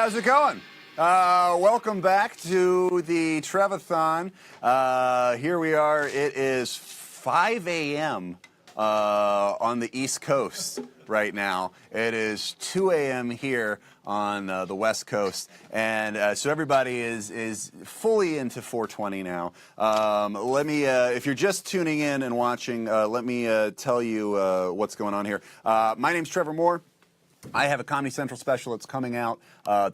how's it going? Welcome back to the Trevathon. Here we are. It is 5 a.m. On the East Coast right now. It is 2 a.m. here on the West Coast, and so everybody is fully into 420 now. Let me, if you're just tuning in and watching, let me tell you what's going on here. My name's Trevor Moore. I have a Comedy Central special that's coming out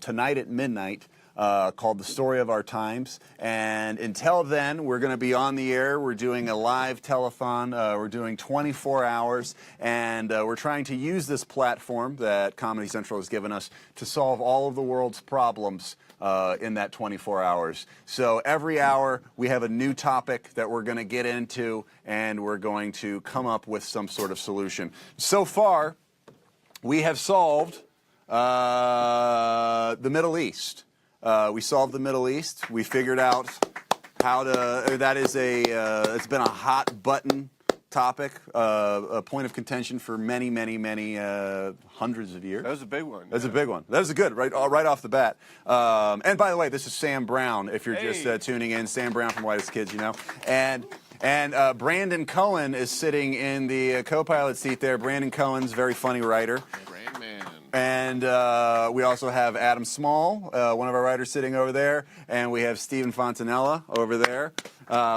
tonight at midnight called The Story of Our Times. And until then, we're going to be on the air. We're doing a live telethon. We're doing 24 hours. And we're trying to use this platform that Comedy Central has given us to solve all of the world's problems in that 24 hours. So every hour, we have a new topic that we're going to get into, and we're going to come up with some sort of solution. So far, we have solved the Middle East. We solved the Middle East. We figured out how to, that is it's been a hot button topic, a point of contention for many hundreds of years. That was a big one. That's a big one. That was good, right off the bat. And by the way, this is Sam Brown, if you're just tuning in. Sam Brown from Whitest Kids, you know. And Brandon Cohen is sitting in the co-pilot seat there. Brandon Cohen's a very funny writer. And we also have Adam Small, one of our writers, sitting over there. And we have Stephen Fontanella over there.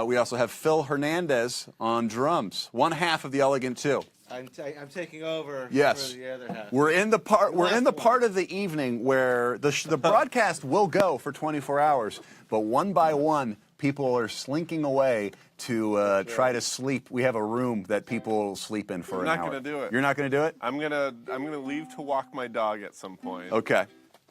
We also have Phil Hernandez on drums, one half of the Elegant Two. I'm taking over for the other half. We're in the part of the evening where the broadcast will go for 24 hours, but one by one, people are slinking away to try to sleep. We have a room that people sleep in for an hour. I'm not going to do it. You're not going to do it? I'm gonna leave to walk my dog at some point. Okay.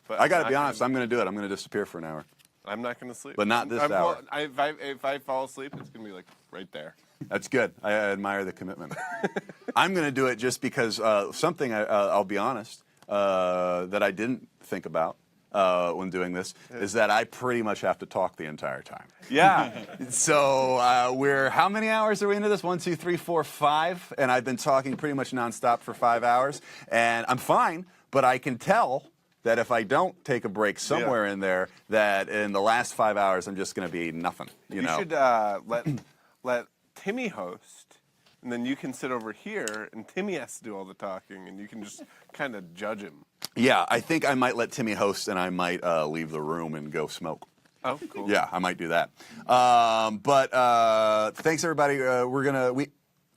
But I got to be honest. I'm going to do it. I'm going to disappear for an hour. I'm not going to sleep. But not this hour. If I fall asleep, it's going to be like right there. That's good. I admire the commitment. I'm going to do it just because something, I'll be honest, that I didn't think about when doing this is that I pretty much have to talk the entire time. Yeah. So how many hours are we into this? 1, 2, 3, 4, 5. And I've been talking pretty much nonstop for 5 hours. And I'm fine, but I can tell that if I don't take a break somewhere in there, that in the last 5 hours, I'm just going to be nothing. You know? Should let Timmy host, and then you can sit over here, and Timmy has to do all the talking, and you can just kind of judge him. Yeah, I think I might let Timmy host, and I might leave the room and go smoke. Oh, cool. Yeah, I might do that. But thanks, everybody.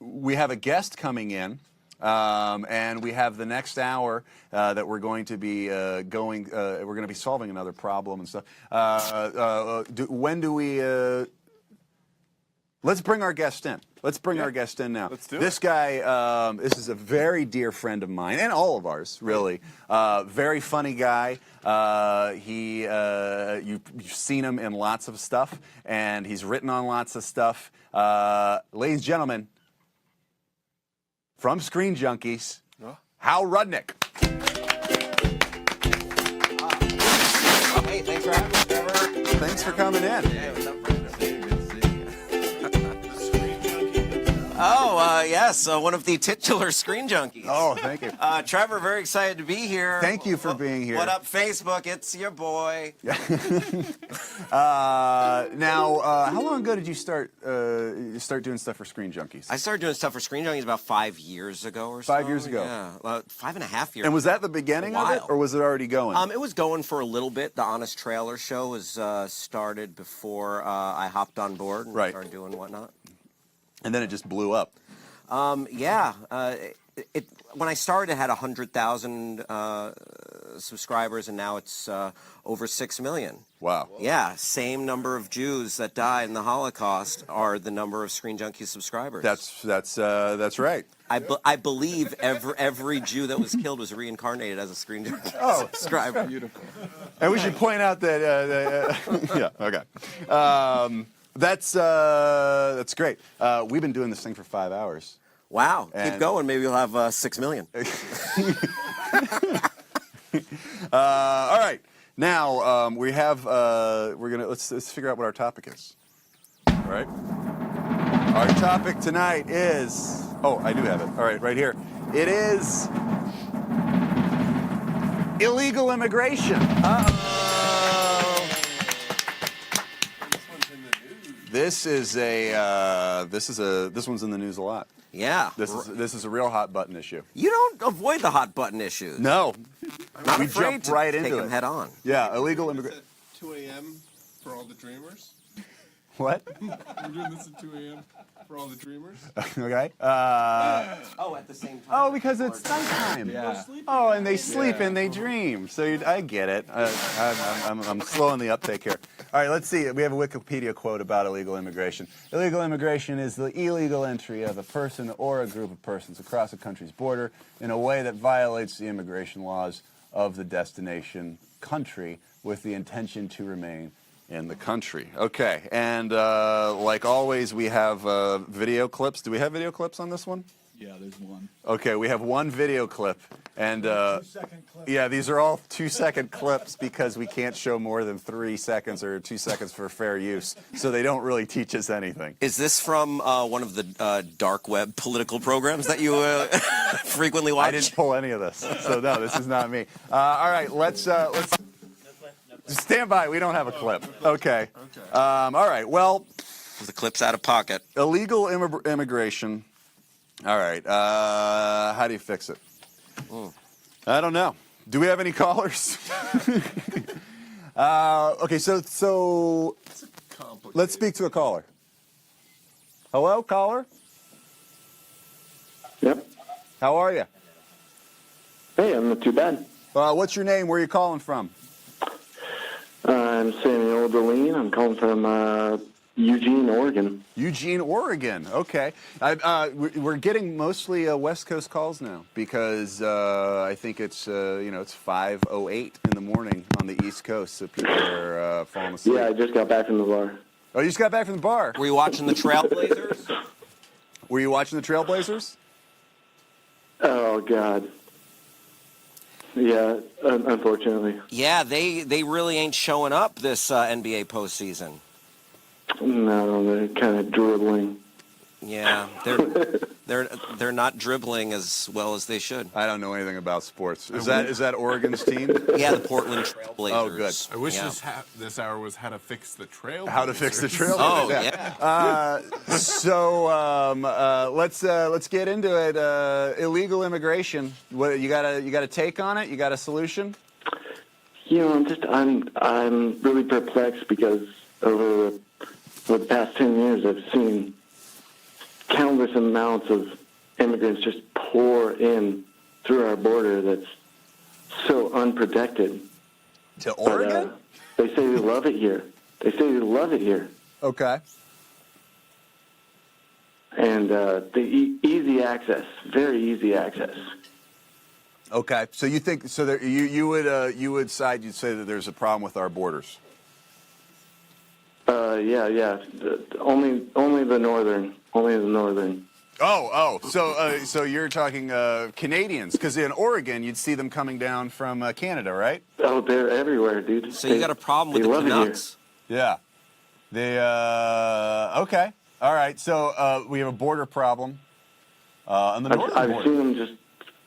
We have a guest coming in, and we have the next hour that we're going to be we're going to be solving another problem and stuff. When do we? Let's bring our guest in. Let's bring our guest in now. Let's do this guy, this is a very dear friend of mine, and all of ours, really. Very funny guy. You've seen him in lots of stuff, and he's written on lots of stuff. Ladies and gentlemen, from Screen Junkies, Hal Rudnick. Hey, thanks for having me, Trevor. Thanks for coming in. Hey, what's up, friend? Oh, yes, one of the titular Screen Junkies. Oh, thank you. Trevor, very excited to be here. Thank you for being here. What up, Facebook? It's your boy. Now, how long ago did you start doing stuff for Screen Junkies? I started doing stuff for Screen Junkies about 5 years ago or so. 5 years ago? Yeah, 5.5 years. And was that the beginning of it, or was it already going? It was going for a little bit. The Honest Trailer show was started before I hopped on board and started doing whatnot. And then it just blew up. When I started, it had 100,000 subscribers, and now it's over 6 million. Wow. Yeah, same number of Jews that died in the Holocaust are the number of Screen Junkies subscribers. That's right. I believe every Jew that was killed was reincarnated as a Screen Junkie subscriber. Beautiful. And we should point out that yeah, okay. That's great. We've been doing this thing for 5 hours. Wow. Keep going. Maybe you'll have 6 million. All right. Now we have. Let's figure out what our topic is. All right. Our topic tonight is. Oh, I do have it. All right, right here. It is illegal immigration. This one's in the news a lot. Yeah. This is a real hot button issue. You don't avoid the hot button issues. No. Not We afraid jumped to right take into them it. head on. Yeah, illegal immigration. 2 a.m. for all the dreamers. What? We're doing this at 2 a.m. for all the dreamers. Okay. Oh, at the same time. Oh, because it's nighttime. Yeah. Oh, and they sleep and they dream. So I get it. I'm slow on the uptake here. All right, let's see. We have a Wikipedia quote about illegal immigration. Illegal immigration is the illegal entry of a person or a group of persons across a country's border in a way that violates the immigration laws of the destination country with the intention to remain in the country. Okay, and like always, we have video clips. Do we have video clips on this one? Yeah, there's one. Okay, we have one video clip, and 2-second clip. yeah, these are all 2-second clips because we can't show more than 3 seconds or 2 seconds for fair use, so they don't really teach us anything. Is this from one of the dark web political programs that you frequently watch? I didn't pull any of this, so no, this is not me. All right, let's stand by. We don't have a clip. Okay. All right. Well, The clip's out of pocket. illegal immigration. All right. How do you fix it? I don't know. Do we have any callers? Okay. So let's speak to a caller. Hello, caller. Yep. How are you? Hey, I'm not too bad. What's your name? Where are you calling from? I'm Samuel Deline. I'm calling from Eugene, Oregon. Eugene, Oregon. Okay. We're getting mostly West Coast calls now because I think it's it's 5:08 in the morning on the East Coast, so people are falling asleep. Yeah, I just got back from the bar. Oh, you just got back from the bar. Were you watching the Trailblazers? Were you watching the Trailblazers? Oh God. Yeah, unfortunately. Yeah, they really ain't showing up this NBA postseason. No, they're kind of dribbling. Yeah, they're not dribbling as well as they should. I don't know anything about sports. Is that Oregon's team? Yeah, the Portland Trailblazers. Oh, good. I wish this hour was how to fix the trail. How to fix the Trailblazers? Oh, yeah. So let's get into it. Illegal immigration. What you got a take on it? You got a solution? You know, I'm really perplexed because over the past 10 years, I've seen countless amounts of immigrants just pour in through our border that's so unprotected. To Oregon? They say they love it here. Okay. And the easy access, very easy access. Okay. So you think you would say that there's a problem with our borders? Yeah. Only the northern. Oh. So you're talking Canadians, because in Oregon you'd see them coming down from Canada, right? Oh, they're everywhere, dude. So you got a problem with the Canucks? Yeah. They okay. All right. So we have a border problem on the northern I've border. seen them just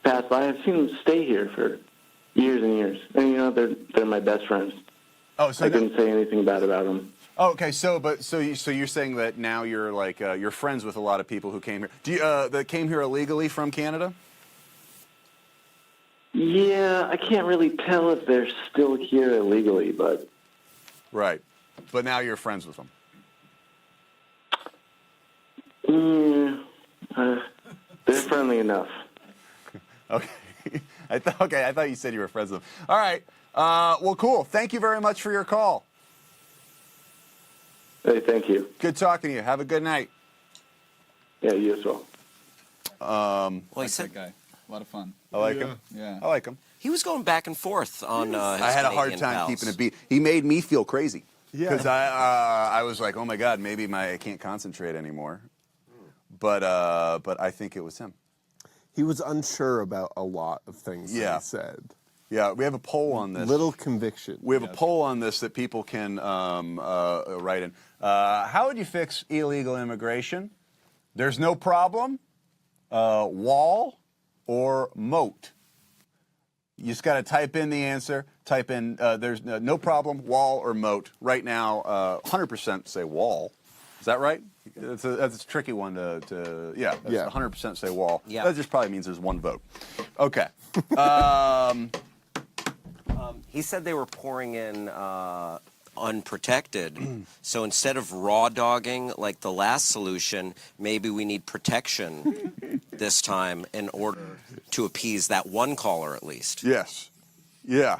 pass by. I've seen them stay here for years and years, and they're my best friends. Oh, so I couldn't say anything bad about them. Oh, okay. So you're saying that now you're like you're friends with a lot of people who came here. Do you that came here illegally from Canada? Yeah, I can't really tell if they're still here illegally, but Right. But now you're friends with them. they're friendly enough. Okay. I thought you said you were friends with them. All right. Well, cool. Thank you very much for your call. Hey, thank you. Good talking to you. Have a good night. Yeah, you as well. Well, he Like said that guy. A lot of fun. I like him. Yeah. I like him. he was going back and forth on his I had a hard Canadian time pals. keeping it beat. He made me feel crazy. Yeah. Because I was like, oh my God, maybe I can't concentrate anymore. But I think it was him. He was unsure about a lot of things that Yeah. he said. Yeah, we have a poll on this. Little conviction. We have a poll on this that people can write in. How would you fix illegal immigration? There's no problem, wall, or moat. You just got to type in the answer. Type in, there's no problem, wall or moat. Right now, 100% say wall. Is that right? That's a tricky one to yeah. That's 100% say wall. Yeah. That just probably means there's one vote. Okay. He said they were pouring in unprotected. So instead of raw dogging like the last solution, maybe we need protection this time in order to appease that one caller at least. Yes. Yeah.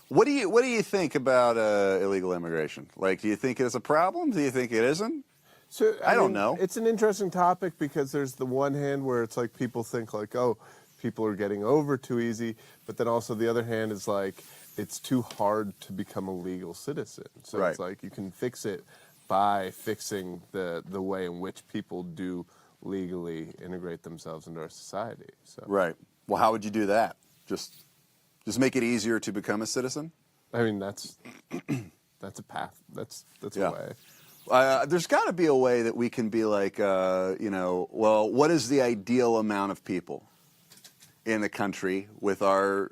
What do you think about illegal immigration? Like, do you think it's a problem? Do you think it isn't? So I don't know. It's an interesting topic because there's the one hand where it's like people think like, oh, people are getting over too easy, but then also the other hand is like it's too hard to become a legal citizen. So Right. it's like you can fix it by fixing the way in which people do legally integrate themselves into our society. So Right. Well, how would you do that? Just make it easier to become a citizen? I mean that's a path. That's Yeah. a way. There's got to be a way that we can be like, well, what is the ideal amount of people in the country with our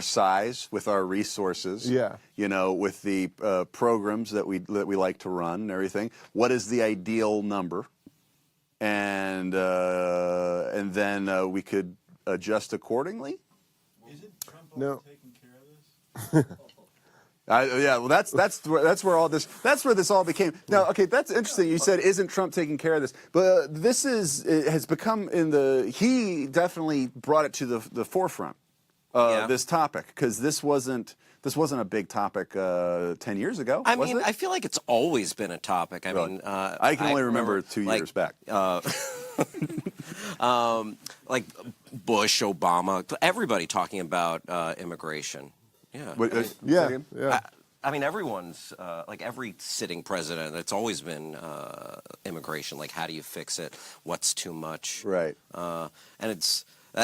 size, with our resources? Yeah. With the programs that we like to run and everything. What is the ideal number? And then we could adjust accordingly. Isn't Trump No. taking care of this? Yeah, well, that's where this all became. Now, okay, that's interesting. You said, "Isn't Trump taking care of this?" But it has become he definitely brought it to the forefront of this topic because this wasn't a big topic 10 years ago. I was mean, it? I feel like it's always been a topic. I mean, I can only remember 2 like, years back. Like Bush, Obama, everybody talking about immigration. Yeah. Yeah. I mean, everyone's, like every sitting president, it's always been immigration. Like, how do you fix it? What's too much? Right. And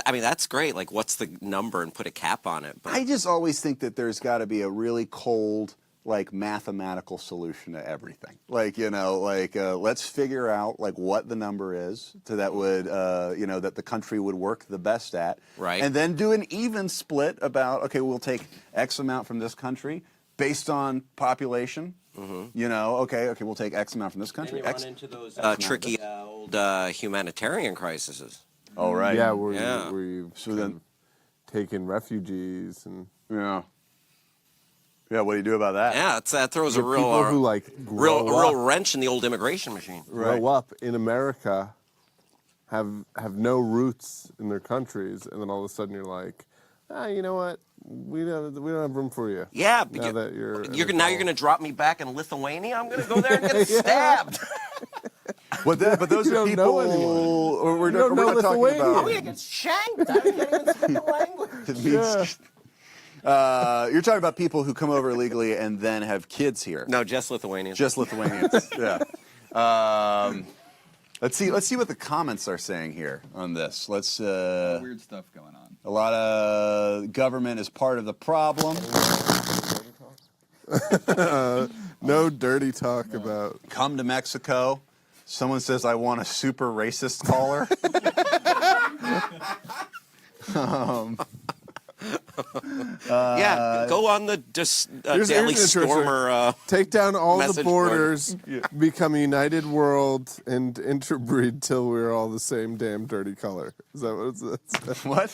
I mean, that's great. Like, what's the number and put a cap on it? But I just always think that there's got to be a really cold, like, mathematical solution to everything. Like, let's figure out, like, what the number is that would, that the country would work the best at. Right. And then do an even split about, okay, we'll take X amount from this country based on population. Mm-hmm. Okay, we'll take X amount from this country. then you run into those tricky old humanitarian crises. Oh, right. Yeah, Yeah. we've So then- taken refugees and Yeah. Yeah, what do you do about that? Yeah, that throws a the real, people who like grow real up, wrench in the old immigration machine. grow up in America, have no roots in their countries, and then all of a sudden you're like, you know what? We don't have room for you. Yeah, Now that you're you're going to drop me back in Lithuania. I'm going to go there and get stabbed. But those You are don't people. know anyone. We're You don't know not talking Lithuanian. about. Oh, you get shanked. I can't even speak the language. It means, you're talking about people who come over illegally and then have kids here. No, just Lithuanians. Just Lithuanians. Yeah. Let's see what the comments are saying here on this. Let's. Weird stuff going on. A lot of government is part of the problem. No dirty talk about. Come to Mexico. Someone says, "I want a super racist caller." Yeah, go on the Here's Daily an interesting- Stormer. Take down all the Message board. borders, become a united world, and interbreed till we're all the same damn dirty color. Is that what it's? What?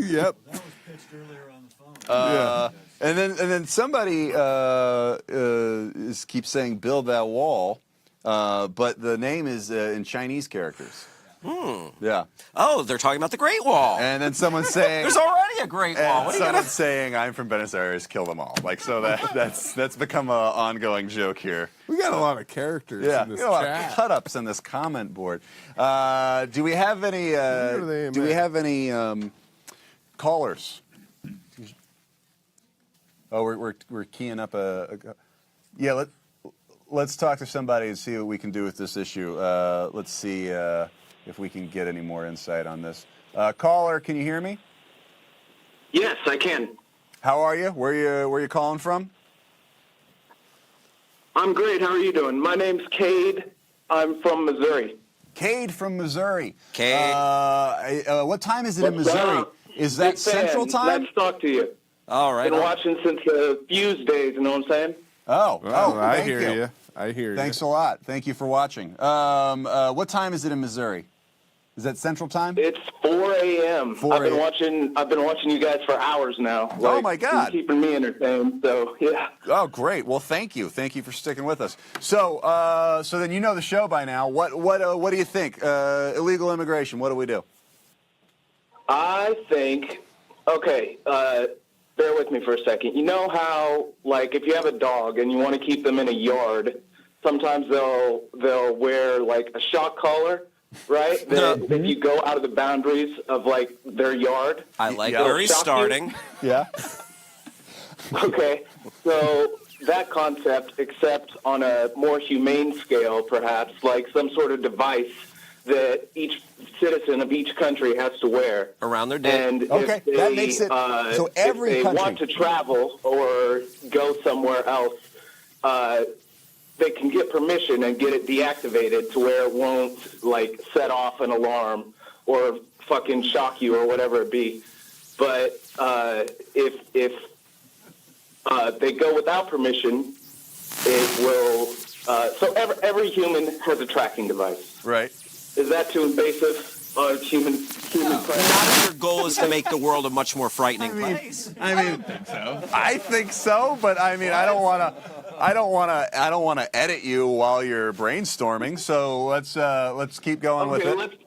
Yep. That was pitched earlier on the phone. Yeah. And then somebody keeps saying "build that wall," but the name is in Chinese characters. Yeah. Oh, they're talking about the Great Wall. And then someone's saying, There's already a Great Wall. and What are you someone's saying, "I'm from Buenos Aires, kill them all." Like, so that's become an ongoing joke here. We got a lot of characters Yeah, in this a lot of chat. cut-ups in this comment board. Do we have any? Do we have any callers? Oh, we're keying up yeah. Let's talk to somebody and see what we can do with this issue. Let's see if we can get any more insight on this. Caller, can you hear me? Yes, I can. How are you? Where you calling from? I'm great. How are you doing? My name's Cade. I'm from Missouri. Cade from Missouri. Cade. What time is it in What's Missouri? up? Is that Big fan. Central Time? Let's talk to you. All right. Been watching since the Fuse days, you know what I'm saying? Oh, I thank hear you. you. I hear Thanks you. a lot. Thank you for watching. What time is it in Missouri? Is that Central Time? It's 4 a.m. 4 I've been a.m. watching you guys for hours now. Oh, my God. You're keeping me entertained. So yeah. Oh, great. Well, thank you. Thank you for sticking with us. So, so then you know the show by now. What do you think? Illegal immigration. What do we do? I think. Okay. Bear with me for a second. You know how, like, if you have a dog and you want to keep them in a yard, sometimes they'll wear like a shock collar, right? That if you go out of the boundaries of like their yard. I like Yeah. where he's Shock you? starting. Yeah. Okay, so that concept, except on a more humane scale, perhaps, like some sort of device that each citizen of each country has to wear. Around their dick. And Okay, if they, that makes it- so every if they country- want to travel or go somewhere else, they can get permission and get it deactivated to where it won't, like, set off an alarm or fucking shock you or whatever it be. But if they go without permission, it will. So every human has a tracking device. Right. Is that too invasive? Human Not if your goal is to make the world a much more frightening place. I mean, I think so, but I mean, I don't want to edit you while you're brainstorming. So let's keep going with Okay, it.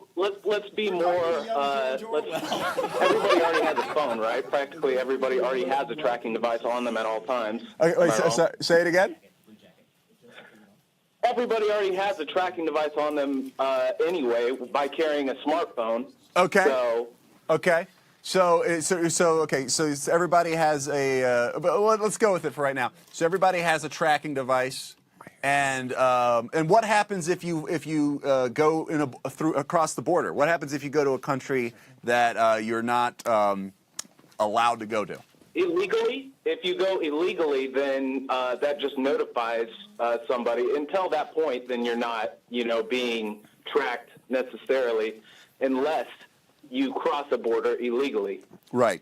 let's be more. Everybody already has a phone, right? Practically everybody already has a tracking device on them at all times. Okay, wait, Am I wrong? say it again. Everybody already has a tracking device on them anyway by carrying a smartphone. Okay. So Okay. So everybody has a. But let's go with it for right now. So everybody has a tracking device, and what happens if you go across the border? What happens if you go to a country that you're not allowed to go to? illegally, if you go illegally, then that just notifies somebody. Until that point, then you're not, being tracked necessarily, unless you cross a border illegally. Right.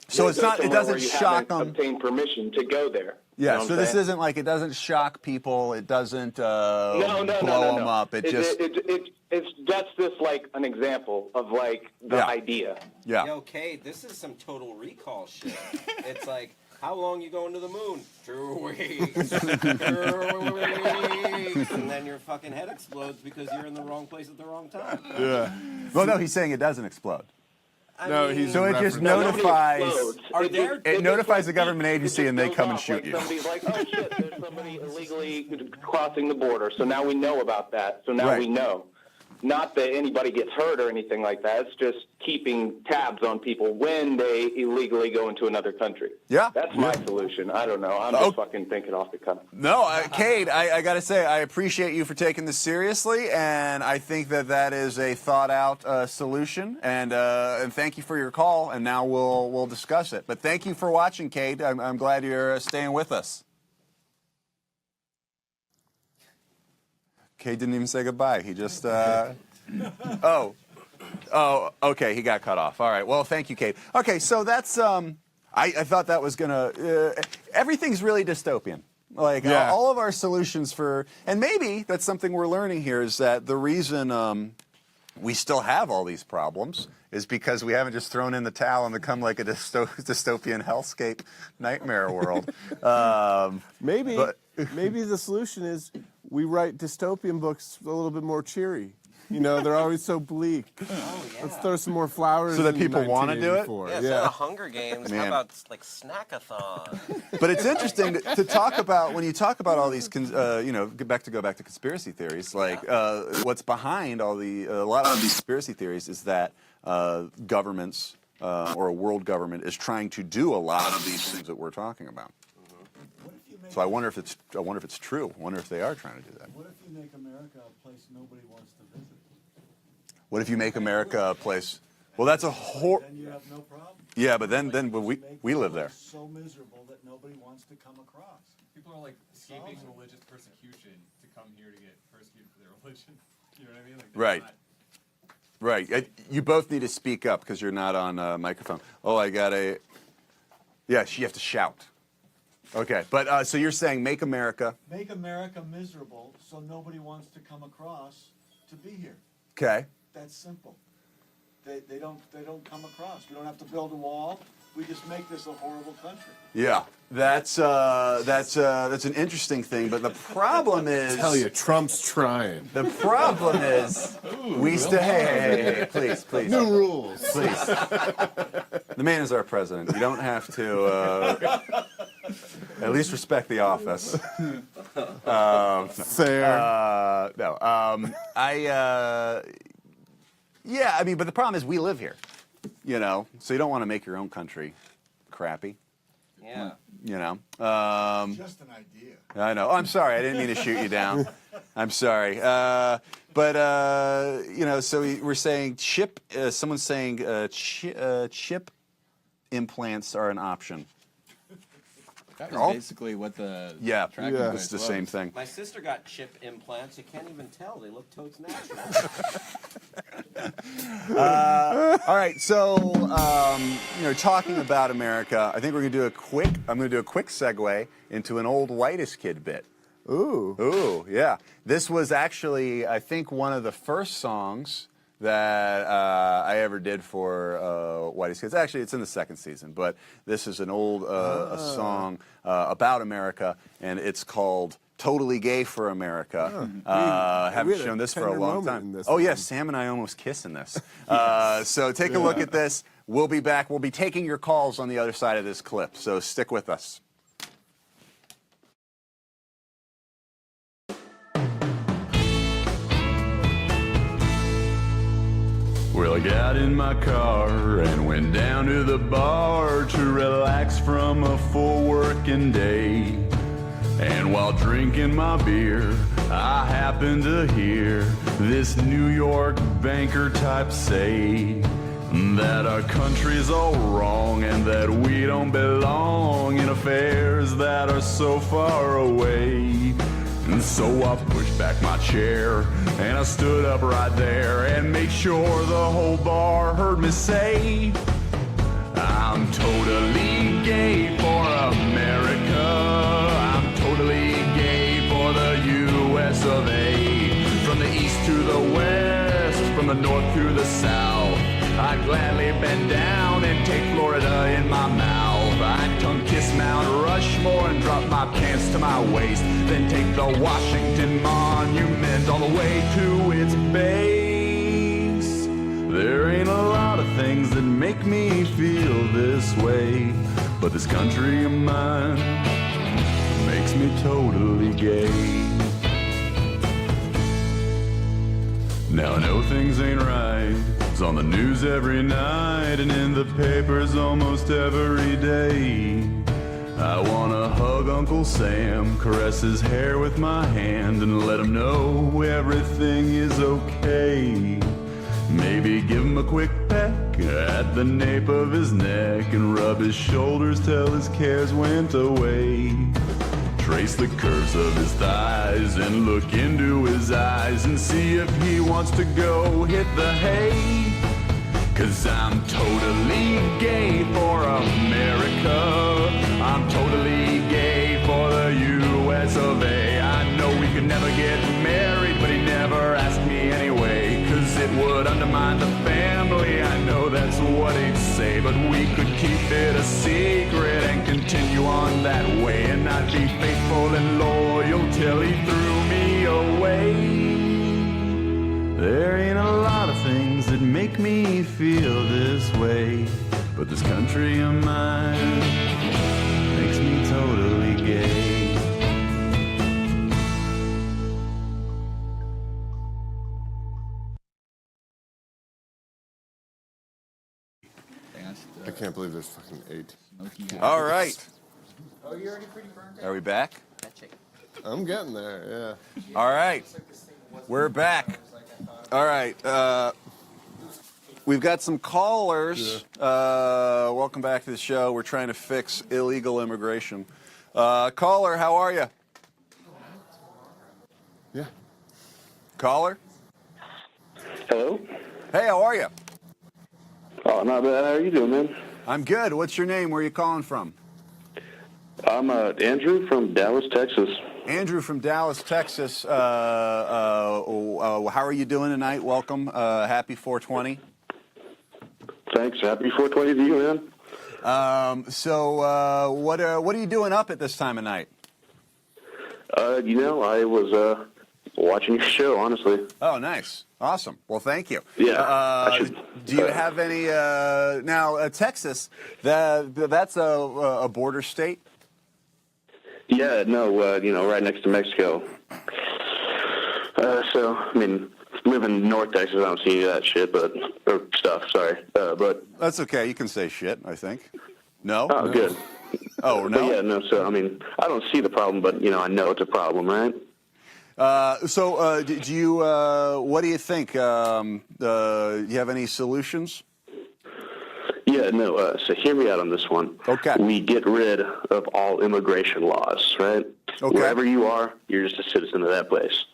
So it's not. It doesn't shock them. Obtain permission to go there. Yeah. You know So what I'm this saying? isn't like it doesn't shock people. It doesn't No. blow them up. That's just like an example of like the Yeah. idea. Yeah. Yo, Kate, this is some Total Recall shit. It's like, how long you going to the moon? 2 weeks. 2 weeks. And then your fucking head explodes because you're in the wrong place at the wrong time. Yeah. Well, no, he's saying it doesn't explode. No, mean, he's So it just Nobody notifies. Are there- It notifies the government agency and they goes come and off, shoot like you. Somebody's like, oh shit, there's somebody illegally crossing the border. So now we know about that. So now Right. we know. Not that anybody gets hurt or anything like that. It's just keeping tabs on people when they illegally go into another country. Yeah. That's my solution. I don't know. I'm just fucking thinking off the cuff. No, Cade, I got to say, I appreciate you for taking this seriously, and I think that is a thought-out solution. And thank you for your call. And now we'll discuss it. But thank you for watching, Cade. I'm glad you're staying with us. Cade didn't even say goodbye. He just oh, okay. He got cut off. All right. Well, thank you, Cade. Okay, so that's I thought that was gonna. Everything's really dystopian. Like Yeah. all of our solutions for, and maybe that's something we're learning here is that the reason we still have all these problems is because we haven't just thrown in the towel and become like a dystopian hellscape nightmare world. Maybe But- maybe the solution is we write dystopian books a little bit more cheery. They're always so bleak. Let's throw some more flowers. So that in people wanna do it? 1984. Yeah, instead of Hunger Games, Man. how about like Snackathon? But it's interesting to talk about when you talk about all these, go back to conspiracy theories. Like what's behind a lot of these conspiracy theories is that governments or a world government is trying to do a lot of these things that we're talking about. So I wonder if it's true. I wonder if they are trying to do that. What if you make America a place nobody wants to visit? What if you make America a place? Well, that's a Then you have no problem. yeah, but then we live there. So miserable that nobody wants to come across. People are like escaping religious persecution to come here to get persecuted for their religion. You know what I mean? Like, Right. Right. You both need to speak up because you're not on a microphone. Oh, I got a. Yeah, you have to shout. Okay, but so you're saying make America. Make America miserable so nobody wants to come across to be here. Okay. That's simple. They don't come across. We don't have to build a wall. We just make this a horrible country. Yeah, that's an interesting thing, but the problem is. Tell you, Trump's trying. The problem is we still. Hey, please. New rules. Please. The man is our president. You don't have to at least respect the office. Fair. No. Yeah, I mean, but the problem is we live here, you know, so you don't want to make your own country crappy, Yeah. you know. Just an idea. I know. Oh, I'm sorry. I didn't mean to shoot you down. I'm sorry. But you know, so we're saying chip. Someone's saying chip implants are an option. That Oh. was basically what the Yeah, tracking Yeah. it's the device same was. thing. My sister got chip implants. You can't even tell. They look totes natural. All right, so you know, talking about America, I think we're gonna do a quick. I'm gonna do a quick segue into an old whitest kid bit. Ooh. Ooh, yeah. This was actually, I think, one of the first songs that I ever did for Whitey's Kids. Actually, it's in the second season, but this is an old a song about America, and it's called "Totally Gay for America." Haven't we had a shown this for a tender long moment time. in this Oh, one. yes, Sam and I almost kiss in this. So take a look at this. We'll be back. We'll be taking your calls on the other side of this clip, so stick with us. Well, I got in my car and went down to the bar to relax from a full working day. And while drinking my beer, I happened to hear this New York banker type say that our country's all wrong and that we don't belong in affairs that are so far away. And so I pushed back my chair and I stood up right there and made sure the whole bar heard me say, I'm totally gay for America. I'm totally gay for the US of A. From the east to the west, from the north to the south, I'd gladly bend down and take Florida in my mouth. I'd tongue kiss Mount Rushmore and drop my pants to my waist, then take the Washington Monument all the way to its base. There ain't a lot of things that make me feel this way, but this country of mine makes me totally gay. Now I know things ain't right. It's on the news every night and in the papers almost every day. I wanna hug Uncle Sam, caress his hair with my hand, and let him know everything is okay. Maybe give him a quick peck at the nape of his neck and rub his shoulders till his cares went away. Trace the curves of his thighs and look into his eyes and see if he wants to go hit the hay. 'Cause I'm totally gay for America. I'm totally gay for the US of A. I know we could never get married, but he never asked me anyway, 'cause it would undermine the family. I know that's what he'd say, but we could keep it a secret and continue on that way, and I'd be faithful and loyal till he threw me away. There ain't a lot of things that make me feel this way, but this country of mine makes me totally gay. I can't believe there's fucking 8. All right. Oh, you're already pretty burned out. Are we back? I'm getting there, yeah. All right. We're back. All right. We've got some callers. Welcome back to the show. We're trying to fix illegal immigration. Caller, how are you? Yeah. Caller? Hello? Hey, how are you? Oh, not bad. How are you doing, man? I'm good. What's your name? Where are you calling from? I'm Andrew from Dallas, Texas. Andrew from Dallas, Texas. How are you doing tonight? Welcome. Happy 420. Thanks. Happy 420 to you, man. What are you doing up at this time of night? I was watching your show, honestly. Oh, nice. Awesome. Well, thank you. Yeah. Do you have any now? Texas, that's a border state. Yeah, no, right next to Mexico. Live in North Texas, I don't see any of that shit, but That's okay. You can say shit, I think. No. oh, good. Oh, But no. yeah, no. So I don't see the problem, but I know it's a problem, right? Do you? What do you think? You have any solutions? Yeah, no. So hear me out on this one. Okay. We get rid of all immigration laws, right? Okay. Wherever you are, you're just a citizen of that place.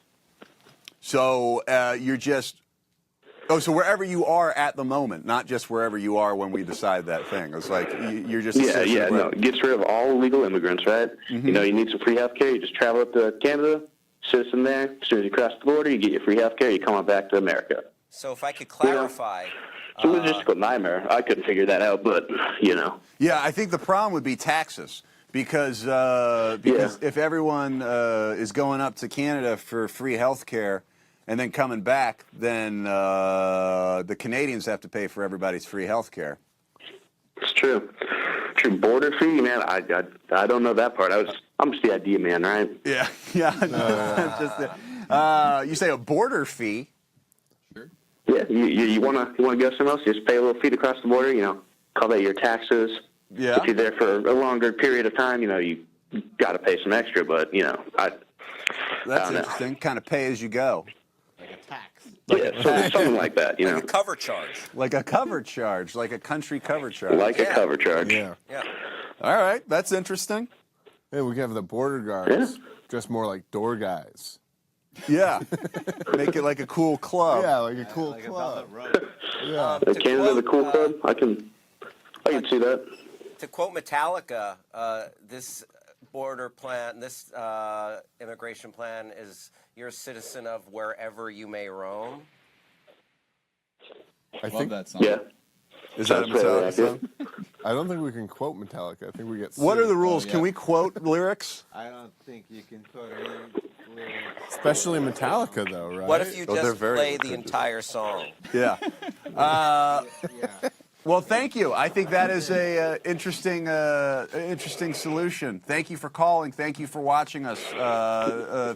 So you're just. Oh, so wherever you are at the moment, not just wherever you are when we decide that thing. It's like you're just. A citizen Yeah. No, where- it gets rid of all illegal immigrants, right? Mm-hmm. You need some free health care. You just travel up to Canada, citizen there. As soon as you cross the border, you get your free health care. You come on back to America. So if I could clarify, It's a logistical nightmare. I couldn't figure that out, but Yeah, I think the problem would be taxes because if everyone is going up to Canada for free health care and then coming back, then the Canadians have to pay for everybody's free health care. It's true. True border fee, man. I don't know that part. I'm just the idea man, right? Yeah. You say a border fee. Yeah, you wanna go somewhere else? You just pay a little fee to cross the border. Call that your taxes. Yeah. If you're there for a longer period of time, you got to pay some extra. But I That's don't know. interesting. Kind of pay as you go. Like a tax. Something like that. like a cover charge. Like a cover charge, like a country cover charge. Like a cover charge. Yeah. Yeah. All right, that's interesting. Hey, we can have the border guards, Yeah. just more like door guys. Yeah. Make it like a cool club. Yeah, like a cool Like a club. velvet rope. Yeah. The Canada, the cool club. I can see that. To quote Metallica, this border plan, this immigration plan is you're a citizen of wherever you may roam. I Love think that song. Yeah. Is that a Sounds very Metallica song? I don't think we can quote Metallica. I think we get What sued. are the rules? yeah. Can we quote lyrics? I don't think you can put any lyrics. Especially Metallica, though, right? What if you Oh, they're just very play the litigious. entire song? Yeah. Yeah. Well, thank you. I think that is a interesting solution. Thank you for calling. Thank you for watching us.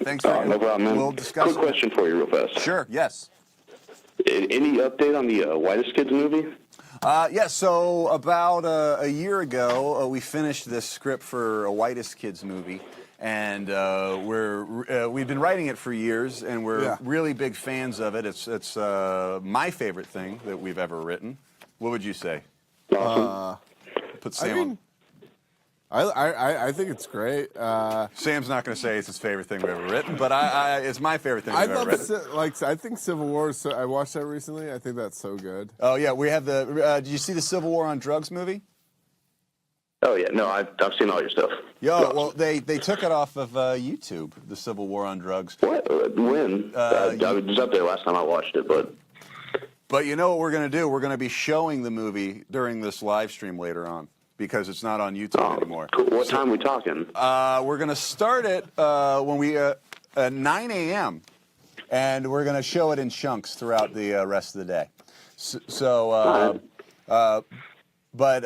Thanks for. No problem, man. We'll discuss. Quick question for you, real fast. Sure. Yes. Any update on the Whitest Kids movie? Yeah, so about a year ago, we finished this script for a Whitest Kids movie, and we've been writing it for years, and we're really big fans of it. It's my favorite thing that we've ever written. What would you say? Awesome. Put I Sam mean, I think it's great. Sam's not going to say it's his favorite thing we've ever written, but it's my favorite thing I we've ever love written. I think Civil War. I watched that recently. I think that's so good. Oh yeah, we have the. Did you see the Civil War on Drugs movie? Oh yeah, no, I've seen all your stuff. Well, they took it off of YouTube, the Civil War on Drugs. What? When? I was up there last time I watched it, but But you know what we're going to do? We're going to be showing the movie during this live stream later on because it's not on YouTube anymore. cool. What time are we talking? We're going to start it when we at 9 a.m. and we're going to show it in chunks throughout the rest of the day. With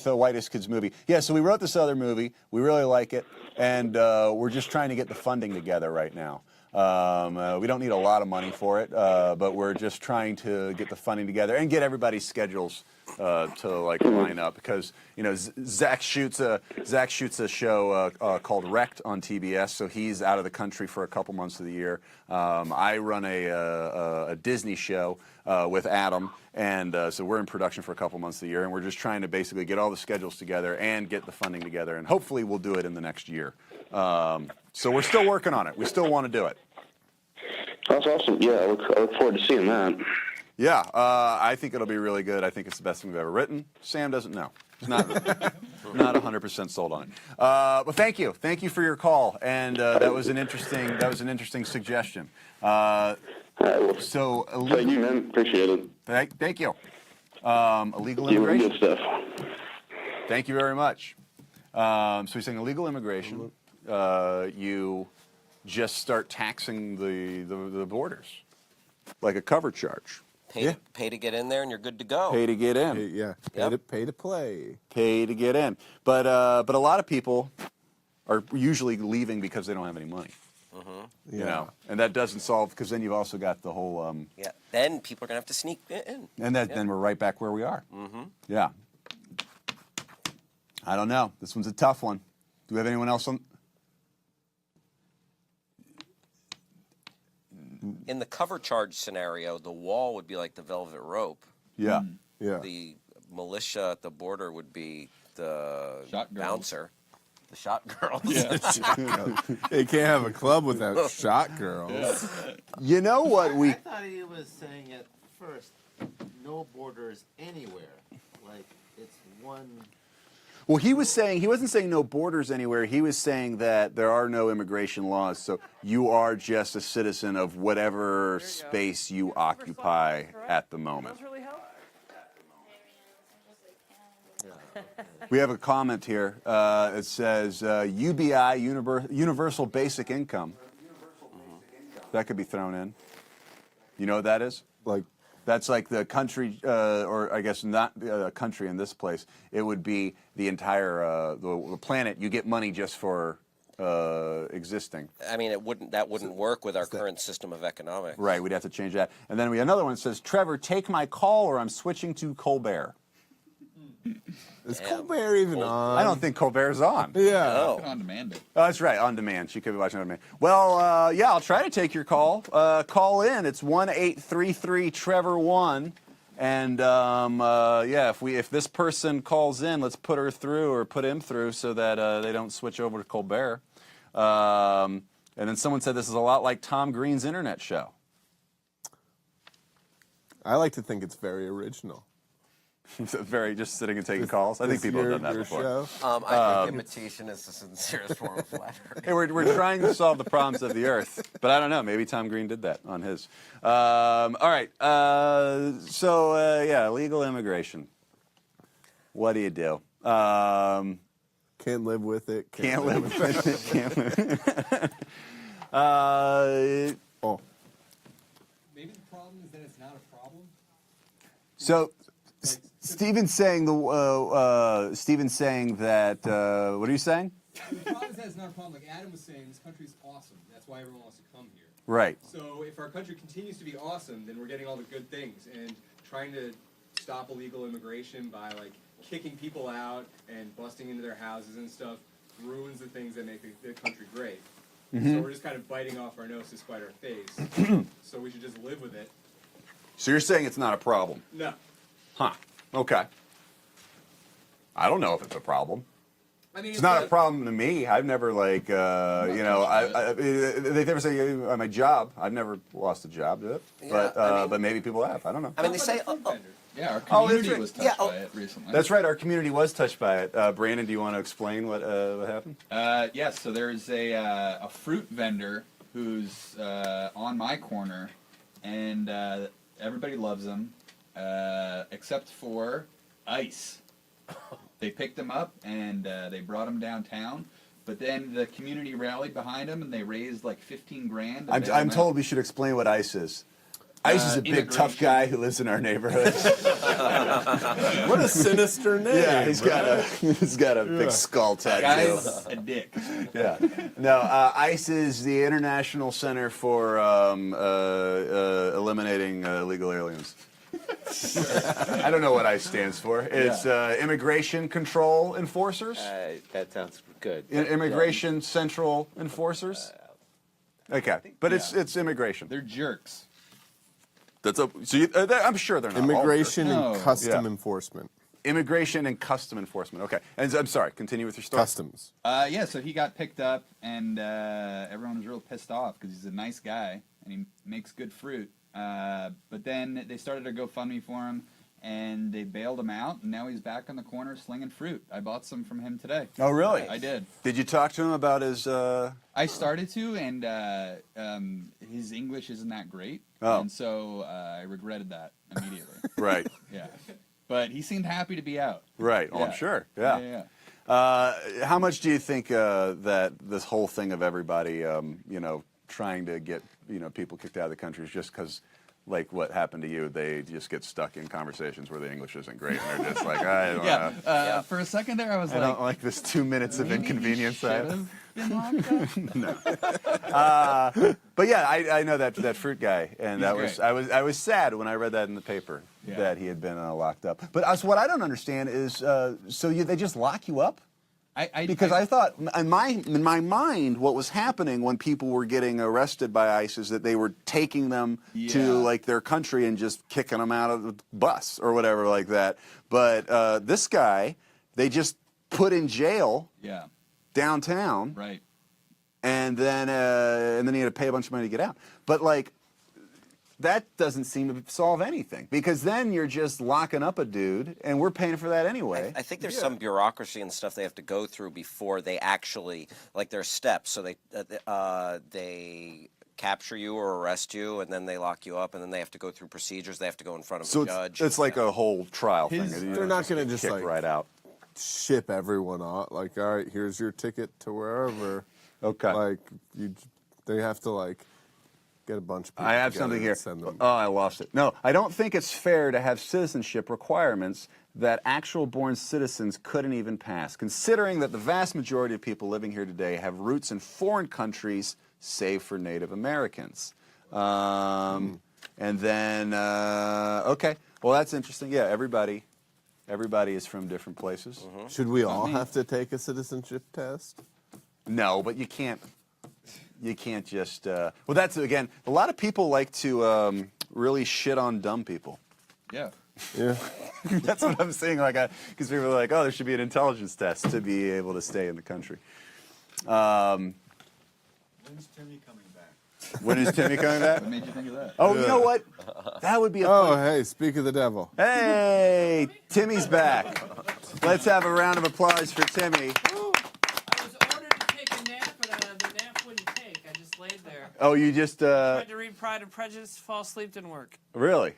the Whitest Kids movie, yeah. So we wrote this other movie. We really like it, and we're just trying to get the funding together right now. We don't need a lot of money for it, but we're just trying to get the funding together and get everybody's schedules to line up because Zach shoots a show called Wrecked on TBS, so he's out of the country for a couple months of the year. I run a Disney show with Adam, and so we're in production for a couple months of the year, and we're just trying to basically get all the schedules together and get the funding together, and hopefully we'll do it in the next year. So we're still working on it. We still want to do it. That's awesome. Yeah, I look forward to seeing that. Yeah, I think it'll be really good. I think it's the best thing we've ever written. Sam doesn't know. He's not 100% sold on it. But thank you for your call, and that was an interesting suggestion. So Thank you, man. Appreciate it. thank you. Illegal You were immigration. good stuff. Thank you very much. So he's saying illegal immigration. You just start taxing the borders, like a cover charge. Pay to get in there, and you're good to go. Pay to get in. Yeah, Yep. pay to play. Pay to get in. But a lot of people are usually leaving because they don't have any money. Yeah. You know, and that doesn't solve, because then you've also got the whole. Yeah. Then people are gonna have to sneak in. And then we're right back where we are. Yeah. I don't know. This one's a tough one. Do we have anyone else on? In the cover charge scenario, the wall would be like the velvet rope. Yeah. Yeah. The militia at the border would be the Shot girls. bouncer, the shot girls. They can't have a club without shot girls. You know what I we? thought he was saying at first, no borders anywhere. Like, it's one... Well, he wasn't saying no borders anywhere. He was saying that there are no immigration laws, so you are just a citizen of whatever space you occupy at the moment. We have a comment here. It says UBI, Universal Basic Income. That could be thrown in. You know what that is? Like, That's like the country, or I guess not a country in this place. It would be the entire the planet. You get money just for existing. I mean, that wouldn't work with our current system of economics. Right, we'd have to change that. And then we another one that says, Trevor, take my call or I'm switching to Colbert. is Colbert even on? I don't think Colbert's on. Yeah. Oh. On demand it. Oh, that's right, on demand. She could be watching on demand. Well, yeah, I'll try to take your call. Call in. It's 1-833-TREVOR-1. And yeah, if this person calls in, let's put her through or put him through so that they don't switch over to Colbert. And then someone said this is a lot like Tom Green's internet show. I like to think it's very original. Very just sitting and taking calls. I think people have done that your before. Show? I think imitation is the sincerest form of flattery. Hey, we're trying to solve the problems of the earth, but I don't know. Maybe Tom Green did that on his. All right. So yeah, illegal immigration. What do you do? Can't live with it. Can't live with it. Can't live. Oh, Maybe the problem is that it's not a problem. So Steven's saying that. What are you saying? The problem is that it's not a problem. Like Adam was saying, this country's awesome. That's why everyone wants to come here. Right. So if our country continues to be awesome, then we're getting all the good things. And trying to stop illegal immigration by like kicking people out and busting into their houses and stuff ruins the things that make the country great. So we're just kind of biting off our nose to spite our face. So we should just live with it. So you're saying it's not a problem? No. Huh. Okay. I don't know if it's a problem. I mean, It's not a problem to me. I've never like they never say on my job. I've never lost a job to it, but I mean- but maybe people have. I don't know. I mean, they say, Yeah, our Oh, that's community right. was touched Yeah, by it recently. That's right. Our community was touched by it. Brandon, do you want to explain what happened? Yes, so there's a fruit vendor who's on my corner, and everybody loves him, except for Ice. They picked him up and they brought him downtown, but then the community rallied behind him and they raised like 15 grand. to bail I'm him told out. we should explain what ICE is. ICE is a big tough immigration. guy who lives in our neighborhood. what a sinister name. Yeah, he's got a big skull tattoo. Guy's a dick. Yeah. No, ICE is the International Center for Eliminating Illegal Aliens. I don't know what ICE stands for. It's Immigration Control Enforcers. That sounds good. Immigration Central Enforcers. Okay, but it's immigration. They're jerks. I'm sure they're not all Immigration No. and custom Yeah. enforcement. Immigration and custom enforcement. Okay, and I'm sorry. Continue with your story. Customs. Yeah, so he got picked up, and everyone was real pissed off because he's a nice guy, and he makes good fruit. But then they started a GoFundMe for him, and they bailed him out, and now he's back on the corner slinging fruit. I bought some from him today. Oh, really? I did. Did you talk to him about his? I started to, and his English isn't that great, Oh. and so I regretted that immediately. Right. Yeah, but he seemed happy to be out. Right. Oh, I'm Yeah. sure. Yeah. How much do you think that this whole thing of everybody, trying to get people kicked out of the country is just because, like what happened to you, they just get stuck in conversations where the English isn't great, and they're just like, I don't know. For a second there, I was I don't like this 2 minutes of maybe inconvenience. He should have been locked up. But yeah, I know that fruit guy, and He's that was great. I was sad when I read that in the paper that he had been locked up. But what I don't understand is, they just lock you up? Because I thought in my mind, what was happening when people were getting arrested by ICE is that they were taking them to like their country and just kicking them out of the bus or whatever like that. But this guy, they just put in jail downtown, right? And then he had to pay a bunch of money to get out. But like, that doesn't seem to solve anything, because then you're just locking up a dude, and we're paying for that anyway. I think there's some bureaucracy and stuff they have to go through before they actually, like, there's steps. So they capture you or arrest you, and then they lock you up, and then they have to go through procedures. They have to go in front of a judge. It's like a whole trial thing. They're not going to just kick like right out. ship everyone off. Like, all right, here's your ticket to wherever. Okay. Like they have to like get a bunch of people. I have together something and here. send them. Oh, I lost it. No, I don't think it's fair to have citizenship requirements that actual born citizens couldn't even pass, considering that the vast majority of people living here today have roots in foreign countries, save for Native Americans. And then, okay, well, that's interesting. Yeah, everybody is from different places. Should we all have to take a citizenship test? No, but you can't. You can't just. Well, that's again. A lot of people like to really shit on dumb people. Yeah. Yeah. That's what I'm saying. Like, because people are like, oh, there should be an intelligence test to be able to stay in the country. When's Timmy coming back? When is Timmy coming back? What made you think of that? Oh, you know what? That would be a Oh, fun. hey, speak of the devil. Hey, Timmy's back. Let's have a round of applause for Timmy. I was ordered to take a nap, but the nap wouldn't take. I just laid there. Oh, you just Tried to read Pride and Prejudice, fall asleep, didn't work. really?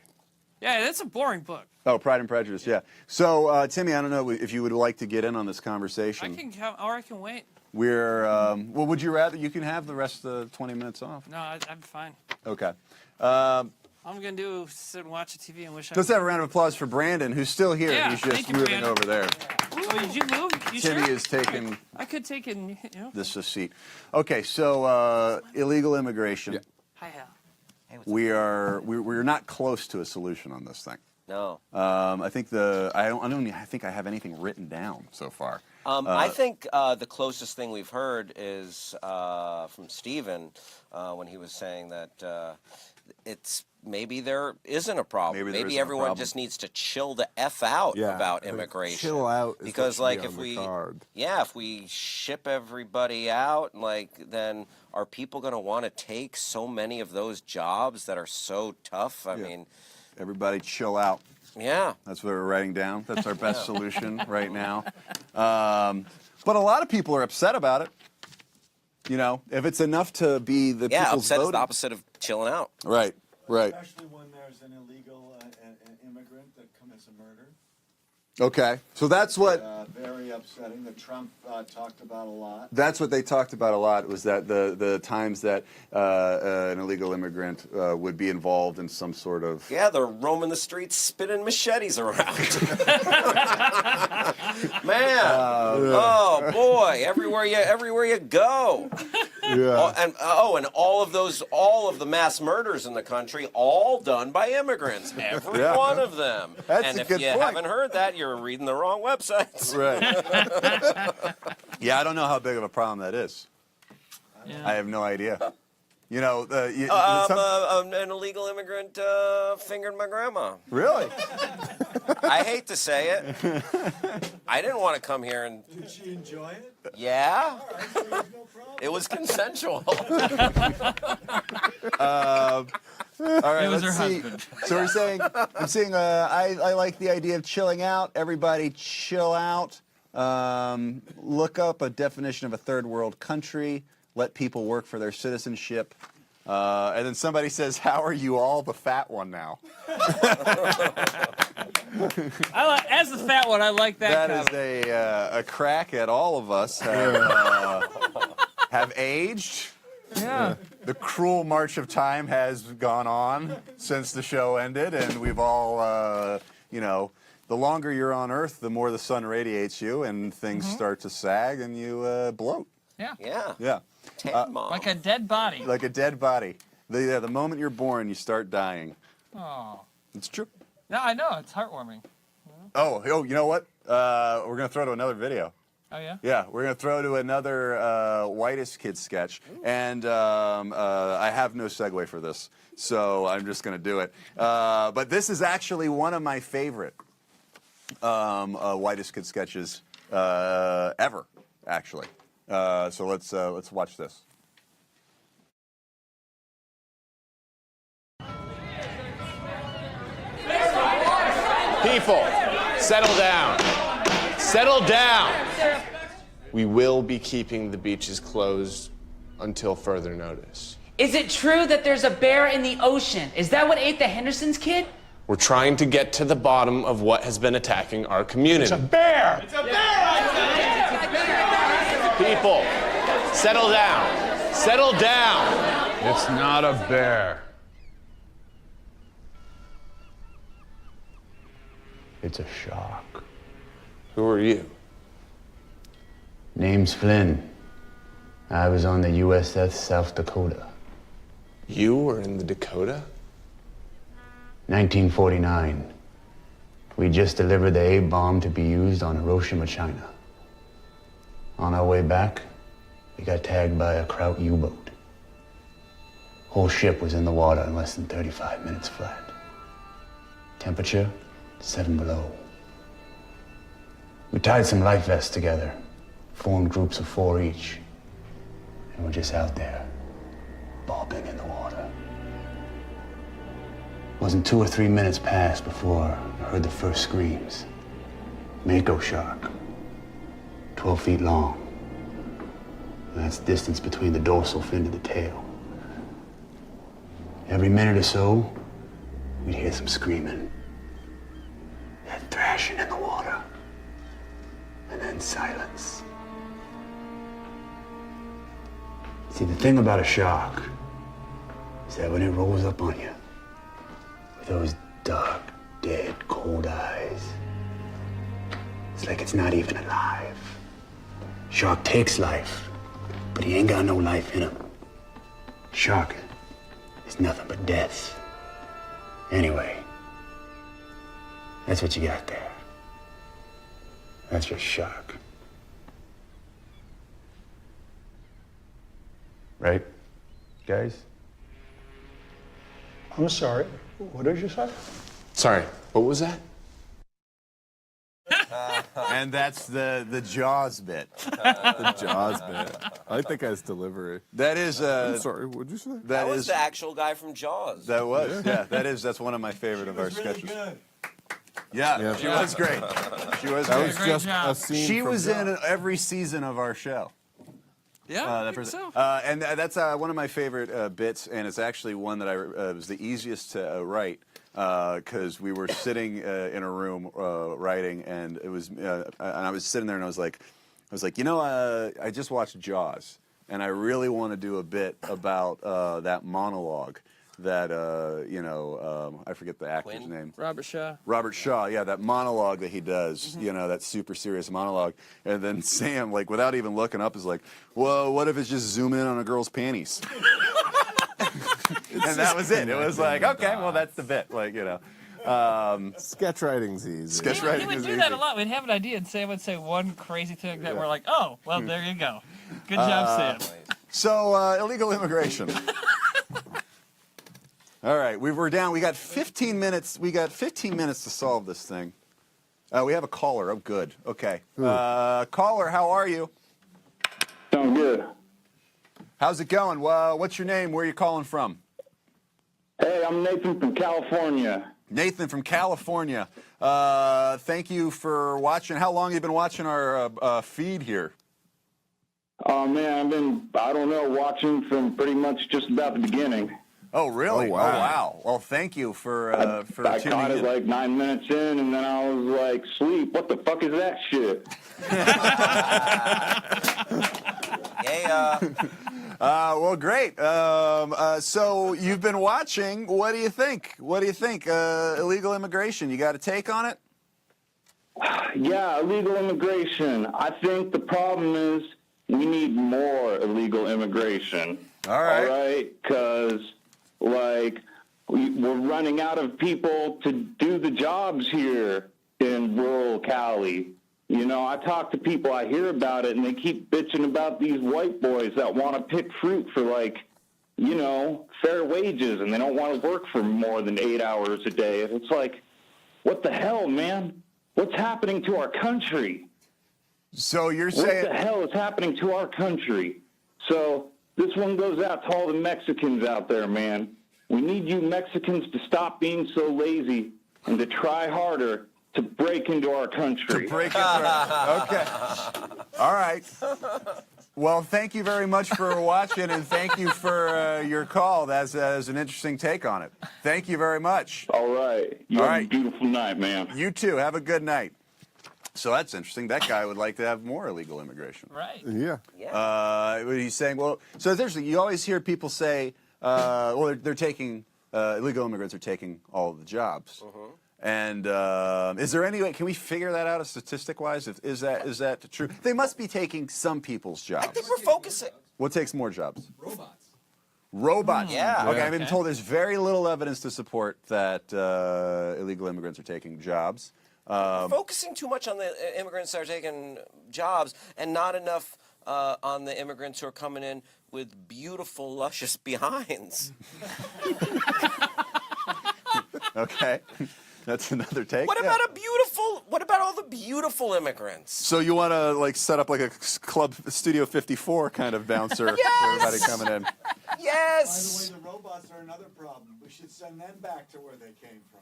Yeah, that's a boring book. Oh, Pride and Prejudice. Yeah. So, Timmy, I don't know if you would like to get in on this I conversation. can come, or I can wait. We're well. Would you rather? You can have the rest of the 20 minutes off. No, I'm fine. Okay. All I'm gonna do is sit and watch the TV and wish I. Let's have a round of applause for Brandon, who's still here. Yeah, He's just thank you, moving Brandon. over there. Oh, did you move? You Timmy sure? is taking I could take it. this seat. Okay, so illegal immigration. Yeah. Hi, Hal. We're not close to a solution on this thing. No. I think I think I have anything written down so far. I think the closest thing we've heard is from Steven when he was saying that it's maybe there isn't a problem. Maybe there Maybe isn't a everyone problem. just needs to chill the F out Yeah. about I think immigration. chill out is because what should like be if on the we card. if we ship everybody out, like then are people going to want to take so many of those jobs that are so tough? I mean, Everybody chill out. yeah. That's what we're writing down. That's our best solution right now. But a lot of people are upset about it. You know, if it's enough to be the Yeah, people's upset is vote. the opposite of chilling out. Right, right. Especially when there's an illegal immigrant that commits a murder. Okay, so that's what Very upsetting, that Trump talked about a lot. that's what they talked about a lot, was that the times that an illegal immigrant would be involved in some sort of Yeah, they're roaming the streets, spinning machetes around. Man, oh boy, everywhere you go. Yeah. And all of the mass murders in the country, all done by immigrants. Every Yeah. one of them. That's and a if good you point. haven't heard that, you're reading the wrong websites. Right. Yeah, I don't know how big of a problem that is. Yeah. I have no idea. You know, An illegal immigrant fingered my grandma. Really? I hate to say it. I didn't want to come here and. Did she enjoy it? Yeah. All right, so there's no problem. It was consensual. All right, It was let's her see. husband. So I'm saying, I like the idea of chilling out. Everybody chill out. Look up a definition of a third world country. Let people work for their citizenship. And then somebody says, "How are you all the fat one now?" As the fat one, I like that. That is a crack at all of us have aged. Yeah. The cruel march of time has gone on since the show ended, and we've all, the longer you're on Earth, the more the sun radiates you, and things start to sag, and you bloat. Yeah. Yeah. Yeah. Tan mom. Like a dead body. Like a dead body. The moment you're born, you start dying. Oh. It's true. No, I know. It's heartwarming. Oh, you know what? We're going to throw to another video. Oh, yeah? Yeah, we're going to throw to another Whitest Kid sketch. And I have no segue for this, so I'm just going to do it. But this is actually one of my favorite Whitest Kid sketches ever, actually. So let's watch this. People, settle down. Settle down. We will be keeping the beaches closed until further notice. Is it true that there's a bear in the ocean? Is that what ate the Henderson's kid? We're trying to get to the bottom of what has been attacking our community. It's a bear! It's a bear! People, settle down. Settle down. It's not a bear. It's a shark. Who are you? Name's Flynn. I was on the USS South Dakota. You were in the Dakota? 1949. We just delivered the A-bomb to be used on Hiroshima, China. On our way back, we got tagged by a Kraut U-boat. Whole ship was in the water in less than 35 minutes flat. Temperature, 7 below. We tied some life vests together, formed groups of 4 each, and we're just out there, bobbing in the water. Wasn't 2 or 3 minutes past before I heard the first screams. Mako shark, 12 feet long. And that's the distance between the dorsal fin to the tail. Every minute or so, we'd hear some screaming. That thrashing in the water. And then silence. See, the thing about a shark is that when it rolls up on you, with those dark, dead, cold eyes, it's like it's not even alive. Shark takes life, but he ain't got no life in him. Shark is nothing but death. Anyway, that's what you got there. That's your shark. Right, guys? I'm sorry. What did you say? Sorry, what was that? And that's the Jaws bit. The Jaws bit. I like that guy's delivery. That is. I'm sorry, what'd you say? That was the actual guy from Jaws. That was. Yeah. That's one of my favorite of our sketches. Yeah, she was great. She was. That great. was just a scene. She from was Jaws. in every season of our show. Yeah, that I think person. so. And that's one of my favorite bits, and it's actually one that was the easiest to write because we were sitting in a room writing, and it was, and I was sitting there, and I was like, I just watched Jaws, and I really want to do a bit about that monologue. That I forget the actor's name. Robert Shaw. Robert Shaw, yeah, that monologue that he does, that super serious monologue. And then Sam, like, without even looking up, is like, well, what if it's just zooming in on a girl's panties? And that was it. It was like, okay, well, that's the bit. Like, sketch writing's easy. Sketch He writing would is do easy. that a lot. We'd have an idea, and Sam would say one crazy thing that we're like, oh, well, there you go. Good job, Sam. So, illegal immigration. All right, we're down. We got 15 minutes. We got 15 minutes to solve this thing. We have a caller. Oh, good. Okay. Caller, how are you? Sound good. How's it going? What's your name? Where are you calling from? Hey, I'm Nathan from California. Nathan from California. Thank you for watching. How long have you been watching our feed here? Oh, man, I've been, I don't know, watching from pretty much just about the beginning. Oh, really? Oh, wow. Oh, wow. Well, thank you for I tuning caught it in. like 9 minutes in, and then I was like, sleep, what the fuck is that shit? Yeah. Well, great. So you've been watching. What do you think? What do you think? Illegal immigration. You got a take on it? Yeah, illegal immigration. I think the problem is we need more illegal immigration. All right. All right? Because, like, we're running out of people to do the jobs here in rural Cali. You know, I talk to people, I hear about it, and they keep bitching about these white boys that want to pick fruit for, like, you know, fair wages, and they don't want to work for more than 8 hours a day. And it's like, what the hell, man? What's happening to our country? So you're saying... What the hell is happening to our country? So this one goes out to all the Mexicans out there, man. We need you Mexicans to stop being so lazy and to try harder to break into our country. To break into our... Okay. All right. Well, thank you very much for watching, and thank you for your call. That's an interesting take on it. Thank you very much. All right. You have a beautiful night, man. You too. Have a good night. So that's interesting. That guy would like to have more illegal immigration. Right. Yeah. He's saying, well, so it's interesting. You always hear people say, well, they're taking, illegal immigrants are taking all of the jobs. And is there any way, can we figure that out statistic-wise? Is that true? They must be taking some people's jobs. I think we're focusing. What takes more jobs? Robots. Robots. Yeah. Okay, I've been told there's very little evidence to support that illegal immigrants are taking jobs. Focusing too much on the immigrants that are taking jobs and not enough on the immigrants who are coming in with beautiful, luscious behinds. Okay. That's another take. What about what about all the beautiful immigrants? So you want to like set up like a club Studio 54 kind of bouncer for everybody coming in? Yes. By the way, the robots are another problem. We should send them back to where they came from.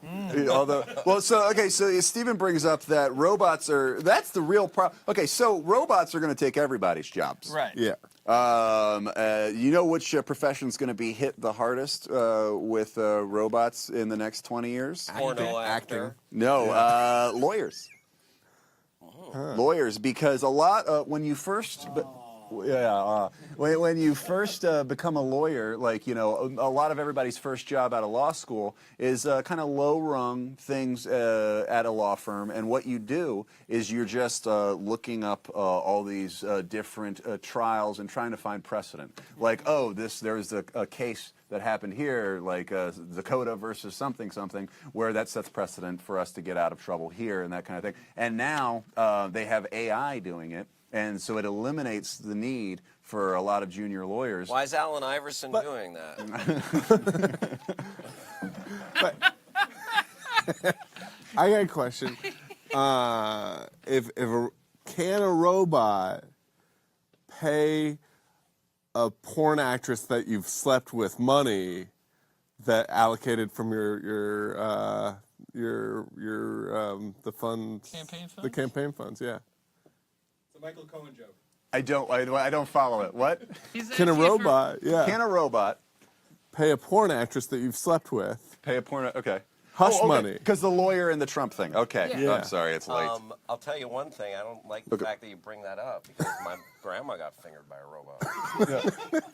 Well, so Stephen brings up that robots that's the real problem. Okay, so robots are going to take everybody's jobs. Right. Yeah. You know which profession's going to be hit the hardest with robots in the next 20 years? Porno actor. No, lawyers. Lawyers, because a lot when you first. When you first become a lawyer, like, you know, a lot of everybody's first job out of law school is kind of low-rung things at a law firm. And what you do is you're just looking up all these different trials and trying to find precedent. Like, oh, there's a case that happened here, like Dakota versus something, where that sets precedent for us to get out of trouble here and that kind of thing. And now they have AI doing it. And so it eliminates the need for a lot of junior lawyers. Why is Allen Iverson doing that? I got a question. Can a robot pay a porn actress that you've slept with money that allocated from the funds, Campaign funds? the campaign funds? Yeah. It's a Michael Cohen joke. I don't follow it. What? Can a robot? Yeah. Can a robot pay a porn actress that you've slept with? pay a porn? Okay. Hush money. Because the lawyer and the Trump thing. Okay. Yeah. I'm sorry, it's late. I'll tell you one thing. I don't like the fact that you bring that up because my grandma got fingered by a robot.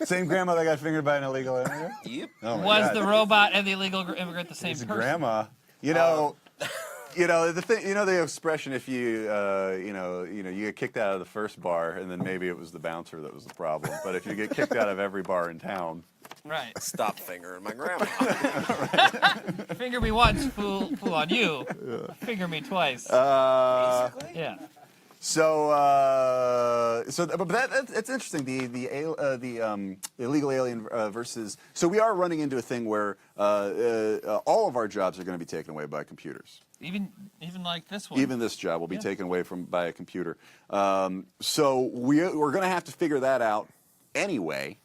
Same grandma that got fingered by an illegal immigrant? Yep. Oh my Was God. the robot and the illegal immigrant the same It's a person? grandma. You know, the thing. You know the expression: if you get kicked out of the first bar, and then maybe it was the bouncer that was the problem. But if you get kicked out of every bar in town, Right. Stop fingering my grandma. Finger me once, fool on you. Finger me twice. Basically? Yeah. But that's interesting. The illegal alien versus. So we are running into a thing where all of our jobs are going to be taken away by computers. Even like this one. Even this job will be taken away by a computer. So we're going to have to figure that out anyway.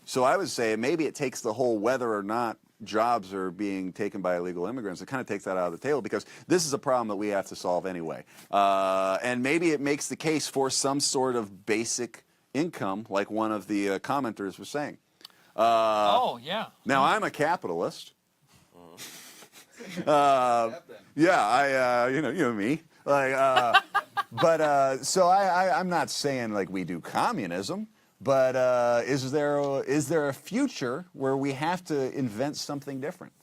So I would say maybe it takes the whole whether or not jobs are being taken by illegal immigrants. It kind of takes that out of the table because this is a problem that we have to solve anyway. And maybe it makes the case for some sort of basic income, like one of the commenters was saying. Oh, yeah. Now, I'm a capitalist. Yeah, you know me. Like, so I'm not saying like we do communism. But is there a future where we have to invent something different?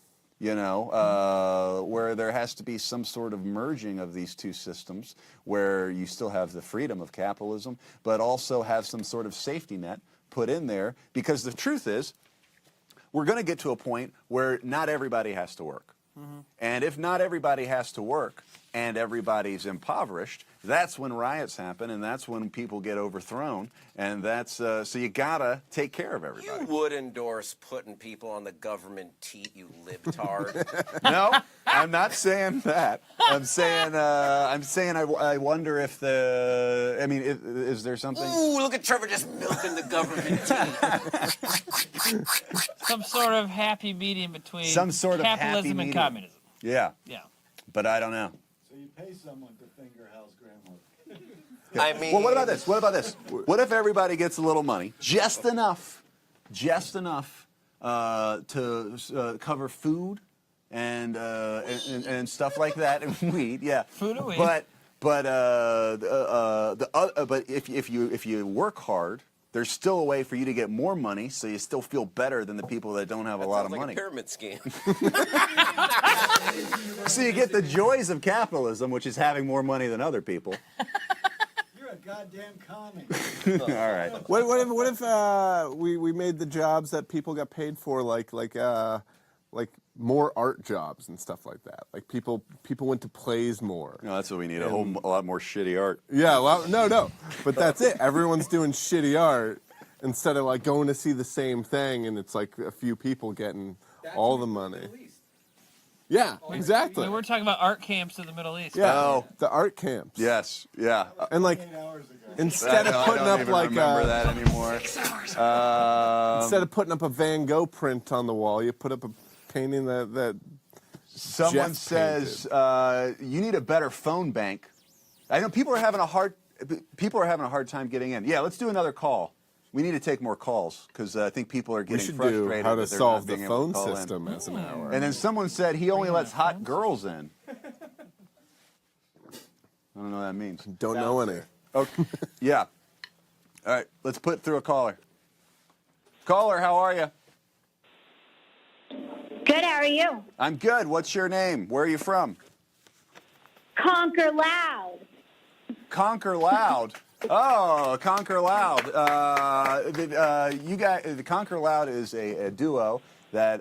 You know, where there has to be some sort of merging of these two systems, where you still have the freedom of capitalism, but also have some sort of safety net put in there. Because the truth is, we're going to get to a point where not everybody has to work. Mm-hmm. And if not everybody has to work and everybody's impoverished, that's when riots happen and that's when people get overthrown. And that's so you gotta take care of everybody. You would endorse putting people on the government teat, you libtard. No, I'm not saying that. I'm saying I wonder if the. I mean, is there something? Ooh, look at Trevor just milking the government teat. Some sort of happy medium between some sort of capitalism and communism. Yeah. Yeah. But I don't know. So you pay someone to finger Hal's grandmother. I mean, well, what about this? What about this? What if everybody gets a little money, just enough to cover food and stuff like that, and weed, yeah. Food and weed. But if you work hard, there's still a way for you to get more money, so you still feel better than the people that don't have a lot of money. A pyramid scheme. So you get the joys of capitalism, which is having more money than other people. You're a goddamn commie. All right. What if we made the jobs that people got paid for like more art jobs and stuff like that? Like people went to plays more. No, that's what we need. A lot more shitty art. Yeah, no. But that's it. Everyone's doing shitty art instead of like going to see the same thing, and it's like a few people getting all the money. Yeah, exactly. We were talking about art camps in the Middle East. Yeah, Oh. the art camps. Yes, yeah. And like instead of putting up like remember that anymore. Instead of putting up a Van Gogh print on the wall, you put up a painting that someone Jeff says you need a better phone bank. I know people are having a hard time getting in. Yeah, let's do another call. We need to take more calls because I think people are getting frustrated. We should do how to that they're solve not the being able to phone call system in. as an hour. And then someone said he only lets hot girls in. I don't know what that means. Don't know any. Okay. Yeah. All right, let's put through a caller. Caller, how are you? Good, how are you? I'm good. What's your name? Where are you from? Conquer Loud. Conquer Loud. Oh, Conquer Loud. The Conquer Loud is a duo that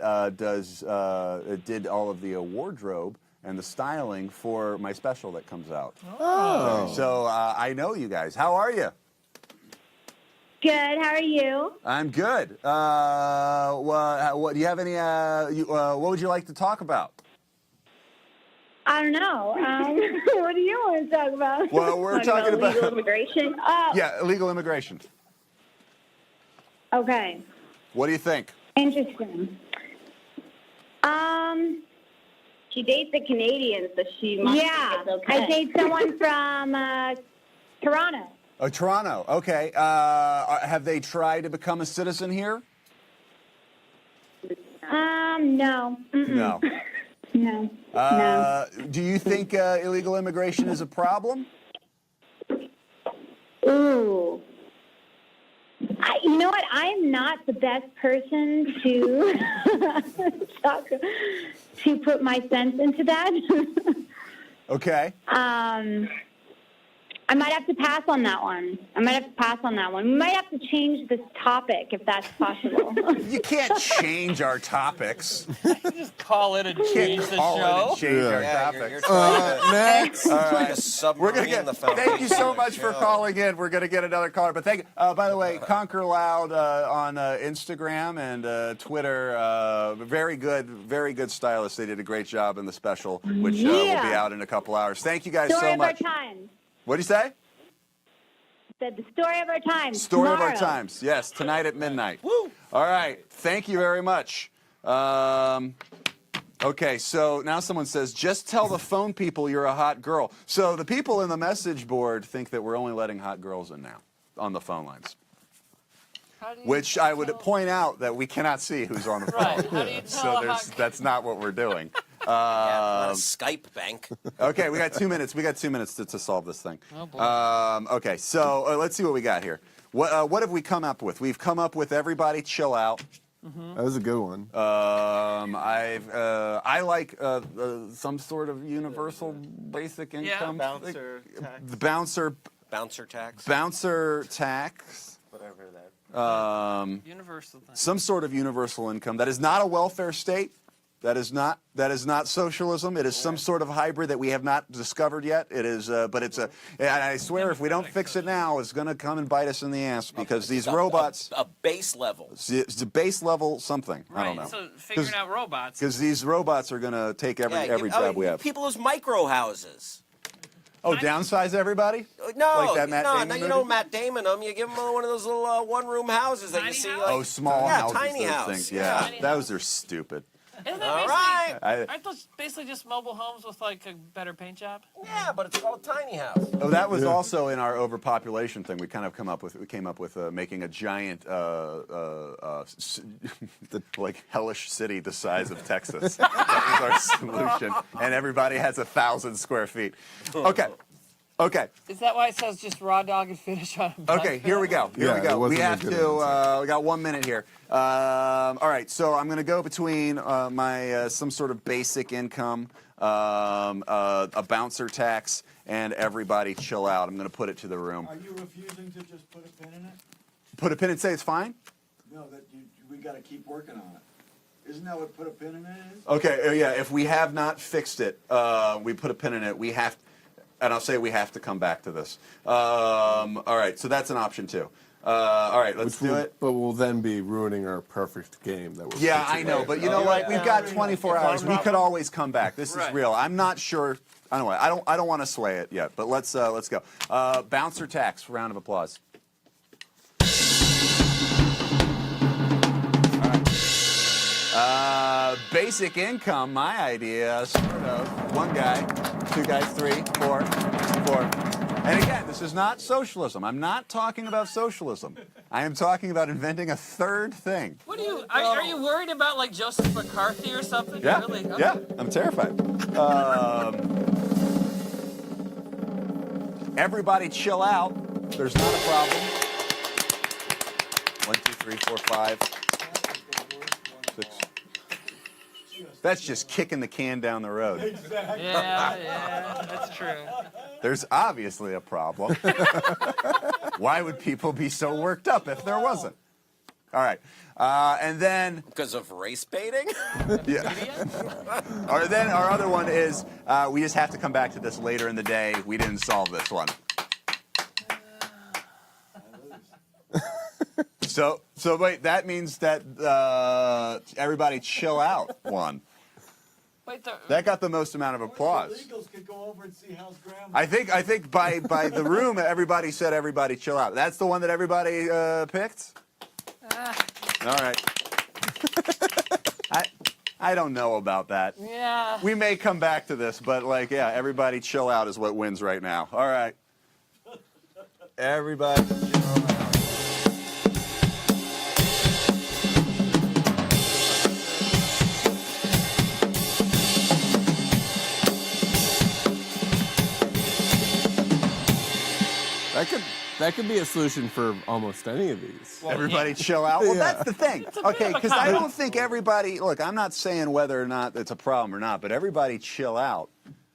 did all of the wardrobe and the styling for my special that comes out. Oh. So I know you guys. How are you? Good, how are you? I'm good. What do you have any? What would you like to talk about? I don't know. What do you want to talk about? Well, we're talking about illegal immigration. Yeah, illegal immigration. Okay. What do you think? Interesting. She dates a Canadian, so she must think it's okay. I date someone from Toronto. Oh, Toronto. Okay. Have they tried to become a citizen here? No. Mm-mm. No. No. No. Do you think illegal immigration is a problem? Ooh. You know what? I'm not the best person to to put my sense into that. Okay. I I might have to pass on that one. We might have to change this topic if that's possible. You can't change our topics. Just call it and change the show. Change our You're topics. trying to, Next. All trying right. to submarine We're gonna get. the Thank you foundation so of the much for show. calling in. We're gonna get another caller, but thank you. By the way, Conquer Loud on Instagram and Twitter. Very good stylist. They did a great job in the special, which will be out in a couple hours. Thank you guys Story so of our much. times. What do you say? Said the story of our times. Story of our tomorrow. times. Yes, tonight at midnight. Woo! All right. Thank you very much. Okay, so now someone says, just tell the phone people you're a hot girl. So the people in the message board think that we're only letting hot girls in now on the phone lines. Which I would point out that we cannot see who's on the phone. Right. How do you tell That's not what we're doing. Not a Skype bank. Okay, we got 2 minutes. We got 2 minutes to solve this thing. Oh, boy. Okay, so let's see what we got here. What have we come up with? We've come up with everybody chill out. That was a good one. I like some sort of universal basic income. Bouncer tax. The bouncer tax. Bouncer tax. Whatever that. Universal thing. Some sort of universal income. That is not a welfare state. That is not socialism. It is some sort of hybrid that we have not discovered yet. It is, but it's a. And I swear, if we don't fix it now, it's going to come and bite us in the ass because these robots. A base level. It's a base level something. Right. I don't know. So figuring out robots. Because these robots are going to take every job we have. People whose micro houses. Oh, downsize everybody? No, Like that Matt Damon no, you movie? don't Matt Damon them. You give them one of those little one-room houses that you see. Like, small houses. tiny those house. things. Yeah, those are stupid. Isn't that All basically, right. aren't those basically just mobile homes with like a better paint job? Yeah, but it's called a tiny house. Oh, that was also in our overpopulation thing. We kind of came up with making a giant, like hellish city the size of Texas. That was our solution, and everybody has 1,000 square feet. Okay. Is that why it says just raw dog and finish on a bun? Okay, here we go. We have to. We got 1 minute here. All right, so I'm going to go between my some sort of basic income, a bouncer tax, and everybody chill out. I'm going to put it to the room. Are you refusing to just put a pin in it? Put a pin and say it's fine? No, we got to keep working on it. Isn't that what put a pin in it is? Okay, yeah, if we have not fixed it, we put a pin in it, we have, and I'll say we have to come back to this. All right, so that's an option too. All right, let's do it. But we'll then be ruining our perfect game that we're. Yeah, I know, but you know what? We've got 24 hours. We could always come back. This is Right. real. I'm not sure. I don't know. I don't want to sway it yet, but let's go. Bouncer tax. Round of applause. All right. Basic income. My idea, sort of. One guy, two guys, three, four. And again, this is not socialism. I'm not talking about socialism. I am talking about inventing a third thing. What are you? Are you worried about like Joseph McCarthy or something? Yeah, Really? Okay. yeah, I'm terrified. Everybody chill out. There's not a problem. 1, 2, 3, 4, 5, 6. That's just kicking the can down the road. Exactly. Yeah, that's true. There's obviously a problem. Why would people be so worked up if there wasn't? All right. And then... Because of race baiting? Yeah. Or then our other one is we just have to come back to this later in the day. We didn't solve this one. So wait, that means that everybody chill out one. Wait, That got the most amount of applause. Illegals could go over and see how's grandma. I think by the room everybody said everybody chill out. That's the one that everybody picked? All right. I don't know about that. Yeah. We may come back to this, but everybody chill out is what wins right now. All right. Everybody chill out. That could be a solution for almost any of these. Everybody chill out. Well, that's the thing. Okay, of a because I con- don't think everybody. Look, I'm not saying whether or not it's a problem or not, but everybody chill out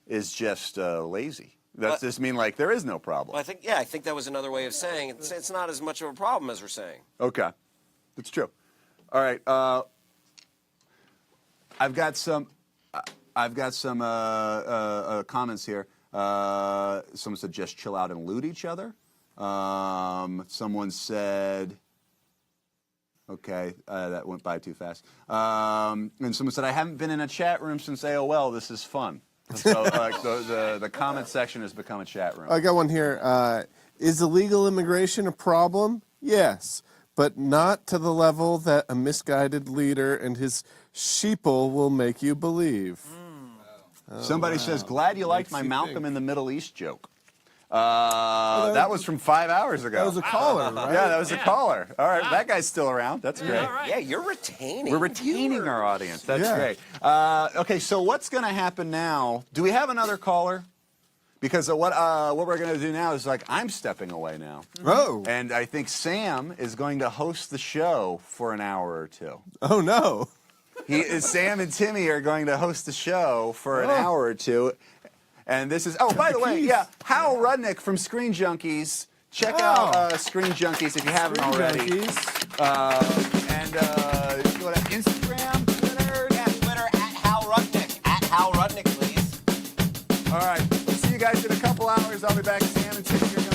is just lazy. That just mean like there is no problem. Well, I think that was another way of saying it's not as much of a problem as we're saying. Okay, that's true. All right, I've got some comments here. Someone said just chill out and loot each other. Someone said, okay, that went by too fast. And someone said, I haven't been in a chat room since AOL. This is fun. So the comment section has become a chat room. I got one here. Is illegal immigration a problem? Yes, but not to the level that a misguided leader and his sheeple will make you believe. Somebody says, glad you liked my Malcolm in the Middle East joke. That was from 5 hours ago. That was a caller, right? Yeah, that was a caller. All right, that guy's still around. That's great. Yeah, you're retaining. We're retaining our audience. That's great. Okay, so what's going to happen now? Do we have another caller? Because what we're going to do now is I'm stepping away now. Oh. And I think Sam is going to host the show for an hour or two. Oh, no. Sam and Timmy are going to host the show for an hour or two. And this is, by the way, Hal Rudnick from Screen Junkies. Check out Screen Junkies if you haven't already. And go to Instagram, Twitter. Yeah, Twitter @Hal Rudnick. @Hal Rudnick, please. All right. See you guys in a couple hours. I'll be back. Sam and Timmy.